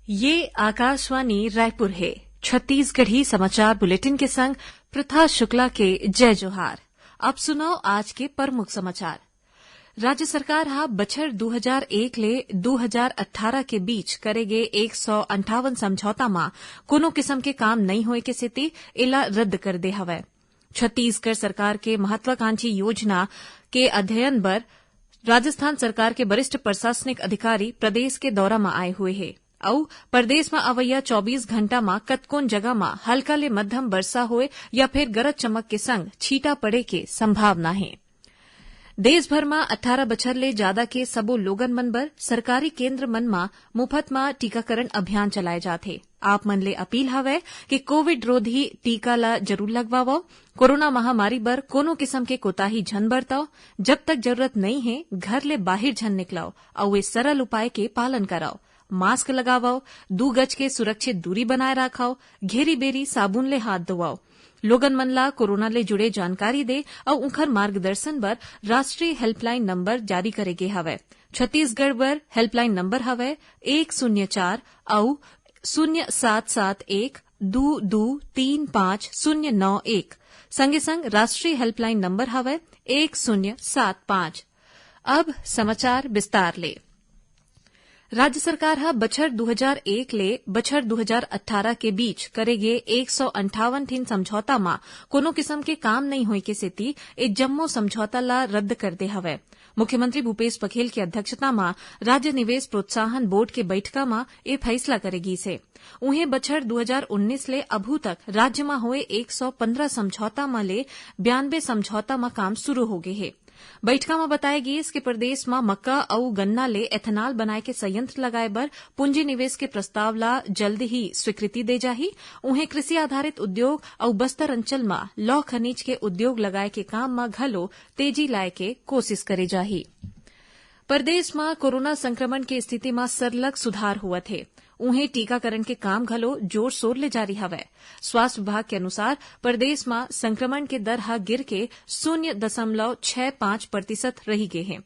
ये आकाशवाणी रायपुर है। छत्तीसगढ़ी समाचार बुलेटिन के संग प्रथा शुक्ला के जय जोहार। अब सुनो आज के प्रमुख समाचार। राज्य सरकार हा बछर 2001 ले 2018 के बीच करेगे 158 समझौता में कोनो किस्म के काम नहीं होए के सेती एला रद्द कर दे हवय। छत्तीसगढ़ सरकार के महत्वाकांक्षी योजना के अध्ययन बर राजस्थान सरकार के वरिष्ठ प्रशासनिक अधिकारी प्रदेश के दौरा में आए हुए हैं। अउ प्रदेश में अवैया 24 घंटा में कतकोन जगह में हल्का ले मध्यम वर्षा होए या फिर गरज चमक के संग छींटा पड़े के संभावना है। देश भर में 18 बछर ले ज्यादा के सबो लोगन मन बर सरकारी केंद्र मन में मुफ्त में टीकाकरण अभियान चलाए जाथे। आप मन ले अपील हवय कि कोविड रोधी टीका ला जरूर लगवाओ। कोरोना महामारी बर कोनो किस्म के कोताही झन बरताओ। जब तक जरूरत नहीं है घर ले बाहर झन निकलाओ और वे सरल उपाय के पालन कराओ। मास्क लगाओ, 2 गज के सुरक्षित दूरी बनाए रखाओ, घेरी बेरी साबुन ले हाथ धोवाओ। लोगन मन ला कोरोना ले जुड़े जानकारी दे और उनकर मार्गदर्शन बर राष्ट्रीय हेल्पलाइन नंबर जारी करे गे हवय। छत्तीसगढ़ बर हेल्पलाइन नंबर हवय 104 और 0771 2235 संगे संग राष्ट्रीय हेल्पलाइन नंबर हवय 1075। अब समाचार विस्तार ले। राज्य सरकार हा बछर 2001 ले बछर 2018 के बीच करेगे 158 ठीन समझौता में कोनो किस्म के काम नहीं होए के सेती ए जम्मो समझौता ला रद्द कर दे हवय। मुख्यमंत्री भूपेश बघेल की अध्यक्षता में राज्य निवेश प्रोत्साहन बोर्ड के बैठका में ए फैसला करेगी से। उन्हें बछर 2019 ले अभू तक राज्य में हुए 115 समझौता में ले 92 समझौता में काम शुरू हो गए है। बैठका में बताया गया कि प्रदेश में मक्का और गन्ना ले एथेनॉल बनाए के संयंत्र लगाए बर पूंजी निवेश के प्रस्ताव ला जल्द ही स्वीकृति दे जाही। उन्हें कृषि आधारित उद्योग और बस्तर अंचल में लौह खनिज के उद्योग लगाए के काम में घलो तेजी लाए के कोशिश करे जाही। प्रदेश में कोरोना संक्रमण की स्थिति में सरलग सुधार हुआ थे। उन्हें टीकाकरण के काम घलो जोर शोर ले जारी हवय। स्वास्थ्य विभाग के अनुसार प्रदेश में संक्रमण के दर हा गिर के 0.65% रही गे है।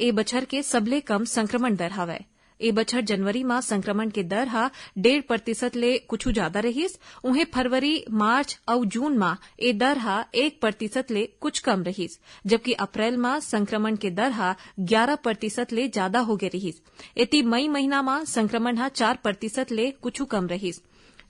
ए बछर के सबले कम संक्रमण दर हवय। ए बछर जनवरी में संक्रमण के दर हा 1.5% ले कुछ ज्यादा रहीस। उन्हें फरवरी, मार्च और जून में ए दर हा 1% ले कुछ कम रहीस, जबकि अप्रैल में संक्रमण के दर हा 11% ले ज्यादा हो गए रहीस। एती मई महीना में संक्रमण हा 4% ले कुछ कम रहीस।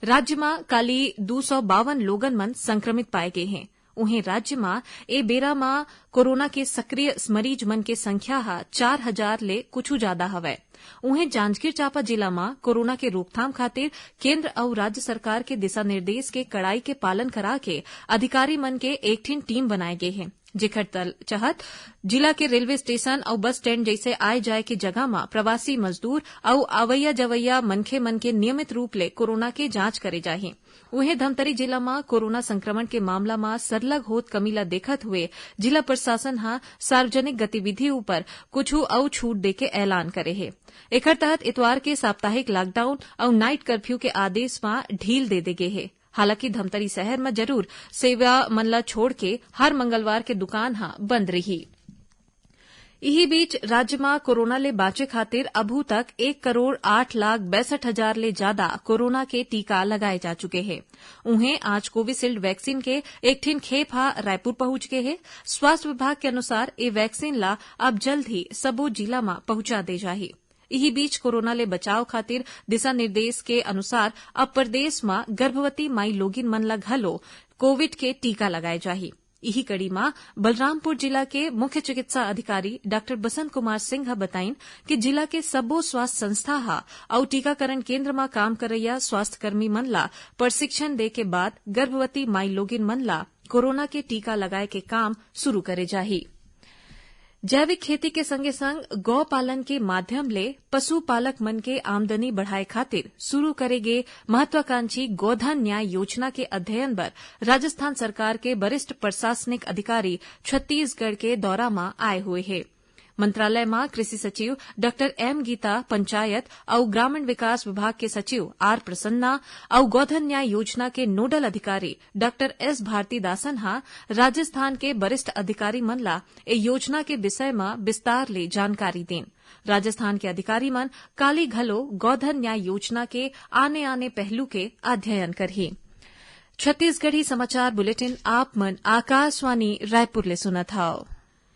राज्य में काली 252 लोगन मन संक्रमित पाए गए हैं। उन्हें राज्य में ए बेरा में कोरोना के सक्रिय मरीज मन के संख्या हा 4000 ले कुछ ज्यादा हवय। उन्हें जांजगीर चांपा जिला में कोरोना के रोकथाम खातिर केंद्र और राज्य सरकार के दिशा निर्देश के कड़ाई के पालन करा के अधिकारी मन के एक टीम बनाए गए हैं, जेकर तहत जिला के रेलवे स्टेशन और बस स्टैंड जैसे आए जाए के जगह में प्रवासी मजदूर और आवैया जवैया मनखे मन के नियमित रूप ले कोरोना के जांच करे जाही। उन्हें धमतरी जिला में कोरोना संक्रमण के मामला में सरलग होत कमी ला देखत हुए जिला प्रशासन हा सार्वजनिक गतिविधि ऊपर कुछ और छूट दे के ऐलान करे है। एकर तहत इतवार के साप्ताहिक लॉकडाउन और नाइट कर्फ्यू के आदेश में ढील दे दे गए है। हालांकि धमतरी शहर में जरूर सेवा मन ला छोड़ के हर मंगलवार के दुकान हा बंद रही। इही बीच राज्य में कोरोना ले बाँचे खातिर अभू तक 1,08,62,000 ले ज्यादा कोरोना के टीका लगाए जा चुके हैं। उन्हें आज कोविशील्ड वैक्सीन के एक ठीन खेप हा रायपुर पहुंच गए हैं। स्वास्थ्य विभाग के अनुसार ये वैक्सीन ला अब जल्द ही सबो जिला में पहुंचा दे जाही। इही बीच कोरोना ले बचाव खातिर दिशा निर्देश के अनुसार अब प्रदेश में गर्भवती माई लोगिन मन ला घलो कोविड के टीका लगाए जाही। इही कड़ी में बलरामपुर जिला के मुख्य चिकित्सा अधिकारी डॉक्टर बसंत कुमार सिंह बताइन कि जिला के सबो स्वास्थ्य संस्था हा और टीकाकरण केंद्र में काम करैया स्वास्थ्यकर्मी मन ला प्रशिक्षण दे के बाद गर्भवती माई लोगिन मन ला कोरोना के टीका लगाए के काम शुरू करे जाही। जैविक खेती के संगे संग गौ पालन के माध्यम ले पशुपालक मन के आमदनी बढ़ाए खातिर शुरू करेगे महत्वाकांक्षी गोधन न्याय योजना के अध्ययन बर राजस्थान सरकार के वरिष्ठ प्रशासनिक अधिकारी छत्तीसगढ़ के दौरा में आए हुए हैं। मंत्रालय में कृषि सचिव डॉक्टर एम गीता, पंचायत और ग्रामीण विकास विभाग के सचिव आर प्रसन्ना और गोधन न्याय योजना के नोडल अधिकारी डॉक्टर एस भारती दासन हा राजस्थान के वरिष्ठ अधिकारी मन ला ए योजना के विषय में विस्तार ले जानकारी देन। राजस्थान के अधिकारी मन काली घलो गौधन न्याय योजना के आने आने पहलू के अध्ययन करही। छत्तीसगढ़ी समाचार बुलेटिन आप मन आकाशवाणी रायपुर ले सुनत हव।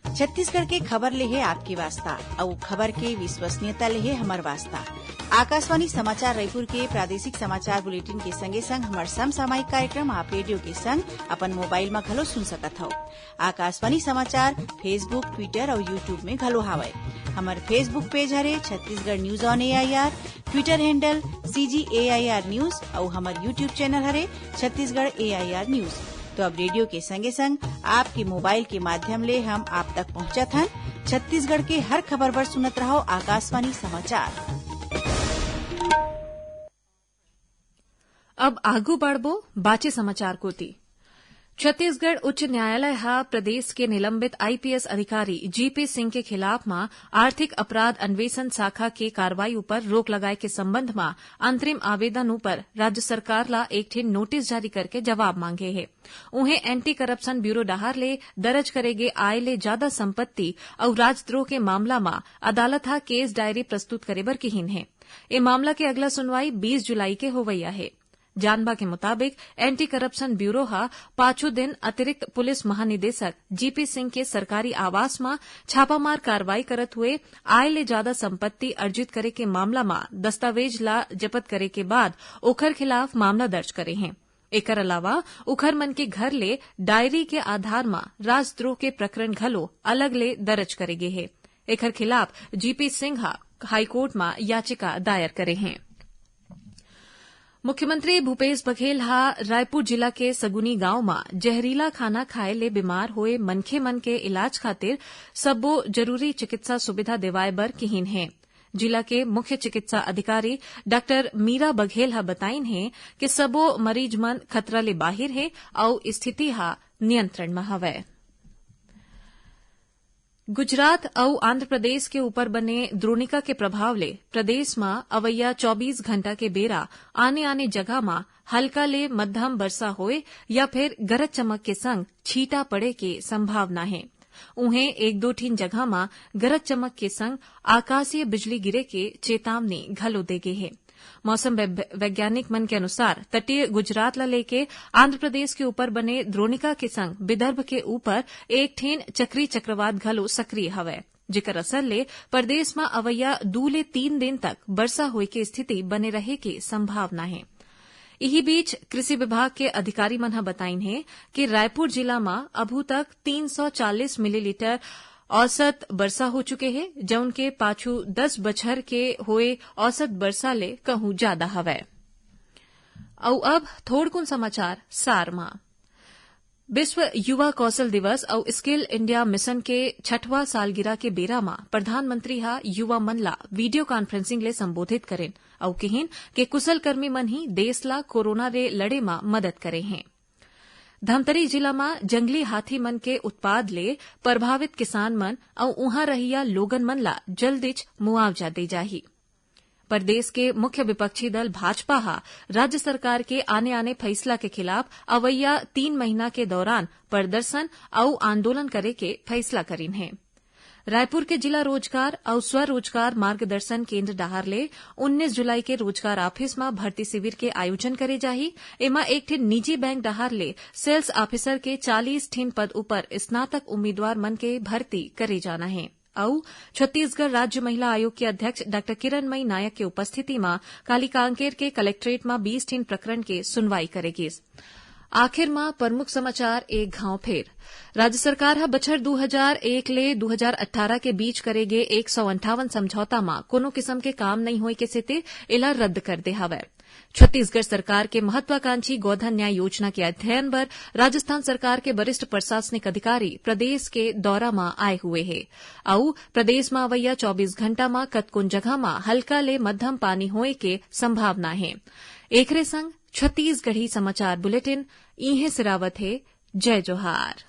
छत्तीसगढ़ के खबर ले है आपकी वास्ता और खबर के विश्वसनीयता ले है हमार वास्ता। आकाशवाणी समाचार रायपुर के प्रादेशिक समाचार बुलेटिन के संगे संग हमार समसामयिक कार्यक्रम आप रेडियो के संग अपन मोबाइल में घलो सुन सकत हव। आकाशवाणी समाचार फेसबुक, ट्विटर और यूट्यूब में घलो हावय। हमार फेसबुक पेज हरे Chhattisgarh news on AIR, Twitter handle CGAIR news और हमार यूट्यूब चैनल हरे छत्तीसगढ़ AIR न्यूज। तो अब रेडियो के संगे संग आपके मोबाइल के माध्यम ले हम आप तक पहुंचत हन। छत्तीसगढ़ के हर खबर पर सुनत रहो आकाशवाणी समाचार। अब आगू बढ़बो बाचे समाचार कोती। छत्तीसगढ़ उच्च न्यायालय हा प्रदेश के निलंबित IPS अधिकारी GP सिंह के खिलाफ में आर्थिक अपराध अन्वेषण शाखा के कार्रवाई पर रोक लगाए के संबंध में अंतरिम आवेदन पर राज्य सरकार ला एक ठे नोटिस जारी करके जवाब मांगे है। उन्हें एंटी करप्शन ब्यूरो डहार ले दर्ज करेगे आय ले ज्यादा संपत्ति और राजद्रोह के मामला में अदालत हा केस डायरी प्रस्तुत करे बर किहिन है। ये मामला के अगला सुनवाई 20 जुलाई के होवैया है। जानबा के मुताबिक एंटी करप्शन ब्यूरो हा 5 दिन अतिरिक्त पुलिस महानिदेशक GP सिंह के सरकारी आवास में छापामार कार्रवाई करत हुए आय ले ज्यादा संपत्ति अर्जित करे के मामला में दस्तावेज ला जब्त करे के बाद ओखर खिलाफ मामला दर्ज करे हैं। एकर अलावा उखर मन के घर ले डायरी के आधार में राजद्रोह के प्रकरण घलो अलग ले दर्ज करे गे है। एकर खिलाफ GP सिंह हाईकोर्ट में याचिका दायर करे हैं। मुख्यमंत्री भूपेश बघेल हा रायपुर जिला के सगुनी गांव में जहरीला खाना खाए ले बीमार होए मनखे मन के इलाज खातिर सबो जरूरी चिकित्सा सुविधा देवाए बर किहिन है। जिला के मुख्य चिकित्सा अधिकारी डॉक्टर मीरा बघेल हा बताइन है कि सबो मरीज मन खतरा ले बाहिर है और स्थिति हा नियंत्रण में हवै। गुजरात और आंध्र प्रदेश के ऊपर बने द्रोणिका के प्रभाव ले प्रदेश में अवैया 24 घंटा के बेरा आने जगह में हल्का ले मध्यम वर्षा होए या फिर गरज चमक के संग छींटा पड़े के संभावना है। उन्हें एक दो ठीन जगह में गरज चमक के संग आकाशीय बिजली गिरे के चेतावनी घलो देगे है। मौसम वैज्ञानिक मन के अनुसार तटीय गुजरात ला लेके आंध्र प्रदेश के ऊपर बने द्रोणिका के संग विदर्भ के ऊपर एक ठेन चक्री चक्रवात घलो सक्रिय हवै, जेकर असर ले प्रदेश में अवैया 2 ले 3 दिन तक वर्षा होए के स्थिति बने रहे के संभावना है। इही बीच कृषि विभाग के अधिकारी मन बताइन है कि रायपुर जिला में अभू तक 340 मिलीलीटर औसत वर्षा हो चुके हैं, जौन के पाछू 10 बछर के होए औसत वर्षा ले कहूं ज्यादा हवै। और अब थोड़कुन समाचार सार में। विश्व युवा कौशल दिवस और स्किल इंडिया मिशन के 6वां सालगिरह के बेरा में प्रधानमंत्री हा युवा मन ला वीडियो कॉन्फ्रेंसिंग ले संबोधित करें और कहिन कि कुशल कर्मी मन ही देश ला कोरोना रे लड़े में मदद करे हैं। धमतरी जिला में जंगली हाथी मन के उत्पाद ले प्रभावित किसान मन और उहां रहिया लोगन मन ला जल्दिच मुआवजा दे जाही। प्रदेश के मुख्य विपक्षी दल भाजपा हा राज्य सरकार के आने फैसला के खिलाफ अवैया 3 महीना के दौरान प्रदर्शन और आंदोलन करे के फैसला करीन है। रायपुर के जिला रोजगार और स्वरोजगार मार्गदर्शन केंद्र डहार ले 19 जुलाई के रोजगार ऑफिस में भर्ती शिविर के आयोजन करे जाही। एमा एक ठिन निजी बैंक डहार ले सेल्स ऑफिसर के 40 ठिन पद ऊपर स्नातक उम्मीदवार मन के भर्ती करे जाना है। और छत्तीसगढ़ राज्य महिला आयोग के अध्यक्ष डॉ किरणमयी नायक के उपस्थिति में काली कांकेर के कलेक्ट्रेट में 20 ठिन प्रकरण के सुनवाई करेगी। आखिर में प्रमुख समाचार एक घाव फेर। राज्य सरकार हा बछर 2001 ले 2018 के बीच करेगे 158 समझौता में कोनो किस्म के काम नहीं होए के सेते एला रद्द कर दे हवै। छत्तीसगढ़ सरकार के महत्वाकांक्षी गोधन न्याय योजना के अध्ययन पर राजस्थान सरकार के वरिष्ठ प्रशासनिक अधिकारी प्रदेश के दौरा में आए हुए है और प्रदेश में अवैया 24 घंटा में कतकोन जगह में हल्का ले मध्यम पानी होए के संभावना है। एकरे संग छत्तीसगढ़ी समाचार बुलेटिन इहे सिरावत है। जय जोहार।